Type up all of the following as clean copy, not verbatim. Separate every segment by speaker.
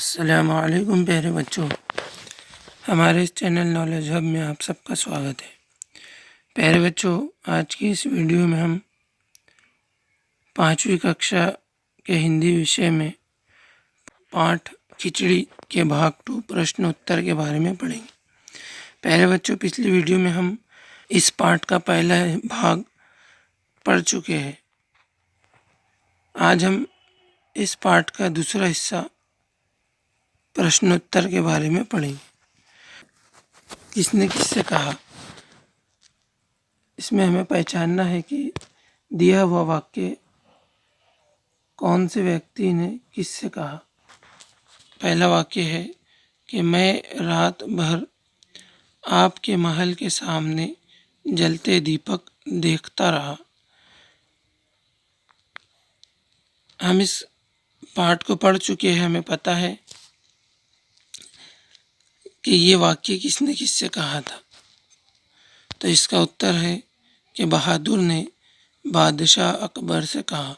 Speaker 1: अस्सलामुअलैकुम प्यारे बच्चों, हमारे इस चैनल नॉलेज हब में आप सबका स्वागत है। प्यारे बच्चों, आज की इस वीडियो में हम 5वीं कक्षा के हिंदी विषय में पाठ खिचड़ी के भाग 2 प्रश्न उत्तर के बारे में पढ़ेंगे। प्यारे बच्चों, पिछली वीडियो में हम इस पाठ का पहला भाग पढ़ चुके हैं। आज हम इस पाठ का दूसरा हिस्सा प्रश्नोत्तर के बारे में पढ़ेंगे। किसने किससे कहा, इसमें हमें पहचानना है कि दिया हुआ वाक्य कौन से व्यक्ति ने किससे कहा। पहला वाक्य है कि मैं रात भर आपके महल के सामने जलते दीपक देखता रहा। हम इस पाठ को पढ़ चुके हैं, हमें पता है कि ये वाक्य किसने किससे कहा था। तो इसका उत्तर है कि बहादुर ने बादशाह अकबर से कहा।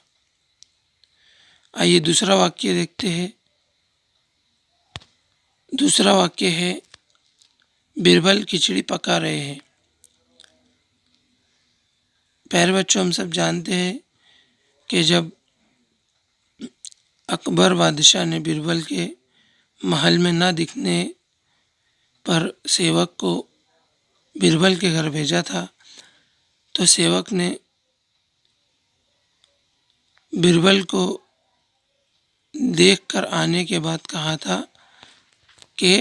Speaker 1: आइए दूसरा वाक्य देखते हैं। दूसरा वाक्य है बिरबल खिचड़ी पका रहे हैं। प्यारे बच्चों, हम सब जानते हैं कि जब अकबर बादशाह ने बिरबल के महल में न दिखने पर सेवक को बिरबल के घर भेजा था, तो सेवक ने बिरबल को देखकर आने के बाद कहा था कि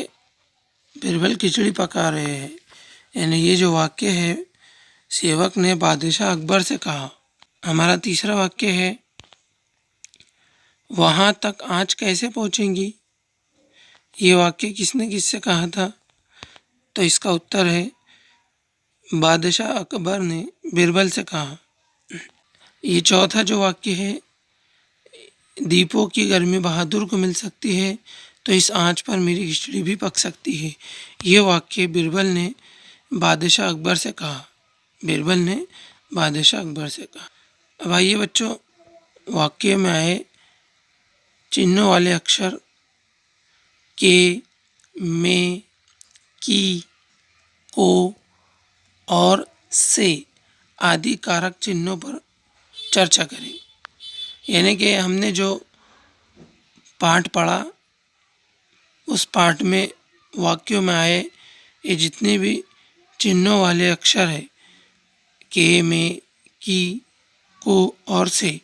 Speaker 1: बिरबल खिचड़ी पका रहे हैं। यानी ये जो वाक्य है, सेवक ने बादशाह अकबर से कहा। हमारा तीसरा वाक्य है वहाँ तक आँच कैसे पहुँचेंगी। ये वाक्य किसने किससे कहा था। तो इसका उत्तर है बादशाह अकबर ने बिरबल से कहा। ये चौथा जो वाक्य है, दीपों की गर्मी बहादुर को मिल सकती है तो इस आंच पर मेरी खिचड़ी भी पक सकती है। ये वाक्य बिरबल ने बादशाह अकबर से कहा। बिरबल ने बादशाह अकबर से कहा। अब आइए बच्चों, वाक्य में आए चिन्हों वाले अक्षर के, में, की, को और से आदि कारक चिन्हों पर चर्चा करें। यानी कि हमने जो पाठ पढ़ा उस पाठ में वाक्यों में आए ये जितने भी चिन्हों वाले अक्षर है, के, में, की, को और से,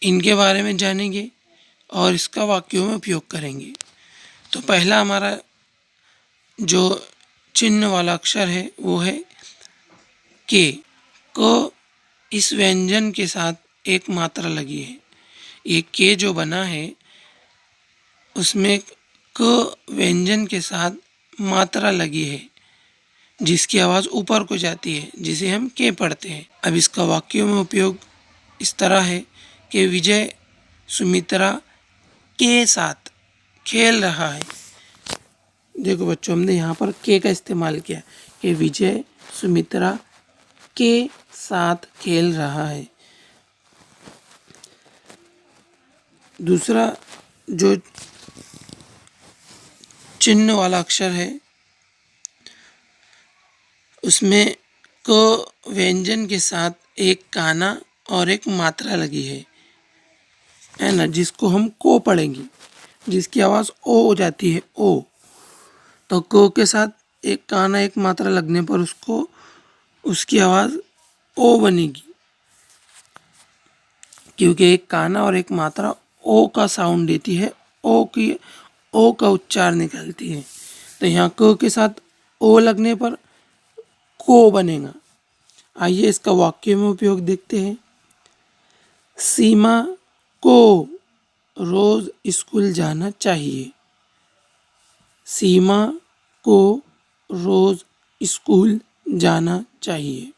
Speaker 1: इनके बारे में जानेंगे और इसका वाक्यों में उपयोग करेंगे। तो पहला हमारा जो चिन्ह वाला अक्षर है वो है के। को इस व्यंजन के साथ एक मात्रा लगी है। ये के जो बना है उसमें क व्यंजन के साथ मात्रा लगी है जिसकी आवाज़ ऊपर को जाती है, जिसे हम के पढ़ते हैं। अब इसका वाक्यों में उपयोग इस तरह है कि विजय सुमित्रा के साथ खेल रहा है। देखो बच्चों, हमने यहाँ पर के का इस्तेमाल किया कि विजय सुमित्रा के साथ खेल रहा है। दूसरा जो चिन्ह वाला अक्षर है उसमें क व्यंजन के साथ एक काना और एक मात्रा लगी है ना, जिसको हम को पढ़ेंगे, जिसकी आवाज़ ओ हो जाती है, ओ। तो को के साथ एक काना एक मात्रा लगने पर उसकी आवाज़ ओ बनेगी, क्योंकि एक काना और एक मात्रा ओ का साउंड देती है, ओ का उच्चार निकलती है। तो यहाँ क के साथ ओ लगने पर को बनेगा। आइए इसका वाक्य में उपयोग देखते हैं। सीमा को रोज स्कूल जाना चाहिए। सीमा को रोज स्कूल जाना चाहिए।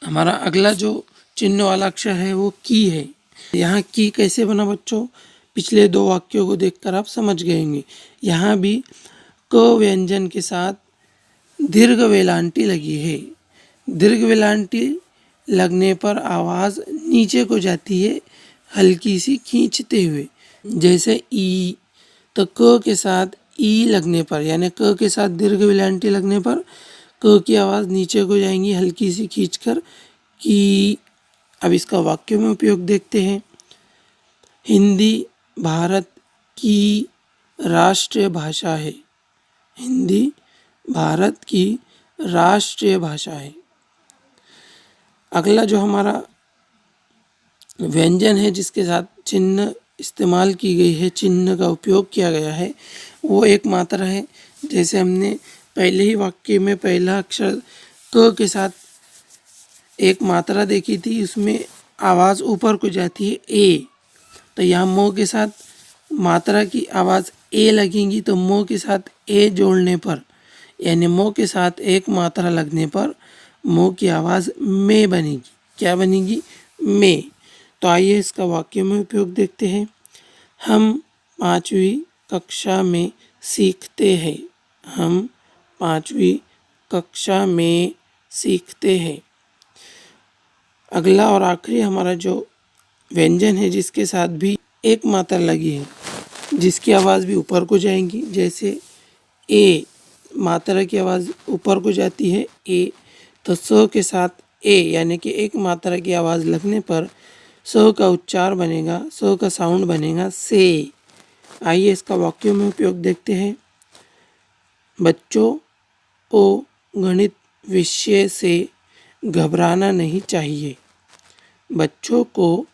Speaker 1: हमारा अगला जो चिन्ह वाला अक्षर है वो की है। यहाँ की कैसे बना बच्चों, पिछले दो वाक्यों को देखकर आप समझ गए होंगे। यहाँ भी क व्यंजन के साथ दीर्घ वेलांटी लगी है। दीर्घ वेलांटी लगने पर आवाज़ नीचे को जाती है हल्की सी खींचते हुए, जैसे ई, तो क के साथ ई लगने पर यानी क के साथ दीर्घ विलांटी लगने पर क की आवाज़ नीचे को जाएंगी हल्की सी खींचकर कि। अब इसका वाक्य में उपयोग देखते हैं। हिंदी भारत की राष्ट्रीय भाषा है। हिंदी भारत की राष्ट्रीय भाषा है। अगला जो हमारा व्यंजन है जिसके साथ चिन्ह इस्तेमाल की गई है, चिन्ह का उपयोग किया गया है, वो एक मात्रा है। जैसे हमने पहले ही वाक्य में पहला अक्षर क के साथ एक मात्रा देखी थी, उसमें आवाज़ ऊपर को जाती है ए, तो यहाँ मो के साथ मात्रा की आवाज़ ए लगेंगी, तो मो के साथ ए जोड़ने पर यानी मो के साथ एक मात्रा लगने पर मो की आवाज़ में बनेगी। क्या बनेगी? में। तो आइए इसका वाक्य में उपयोग देखते हैं। हम 5वीं कक्षा में सीखते हैं। हम 5वीं कक्षा में सीखते हैं। अगला और आखिरी हमारा जो व्यंजन है जिसके साथ भी एक मात्रा लगी है, जिसकी आवाज़ भी ऊपर को जाएंगी, जैसे ए, मात्रा की आवाज़ ऊपर को जाती है ए, तो स के साथ ए यानी कि एक मात्रा की आवाज़ लगने पर स का उच्चार बनेगा, स का साउंड बनेगा से। आइए इसका वाक्यों में उपयोग देखते हैं। बच्चों को गणित विषय से घबराना नहीं चाहिए। बच्चों को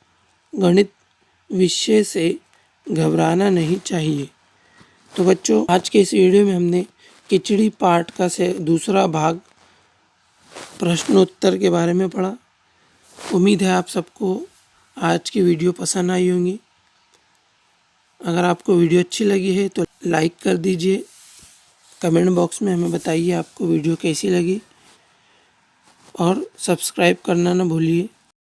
Speaker 1: गणित विषय से घबराना नहीं चाहिए। तो बच्चों, आज के इस वीडियो में हमने खिचड़ी पाठ का से दूसरा भाग प्रश्नोत्तर के बारे में पढ़ा। उम्मीद है आप सबको आज की वीडियो पसंद आई होंगी। अगर आपको वीडियो अच्छी लगी है तो लाइक कर दीजिए। कमेंट बॉक्स में हमें बताइए आपको वीडियो कैसी लगी और सब्सक्राइब करना ना भूलिए।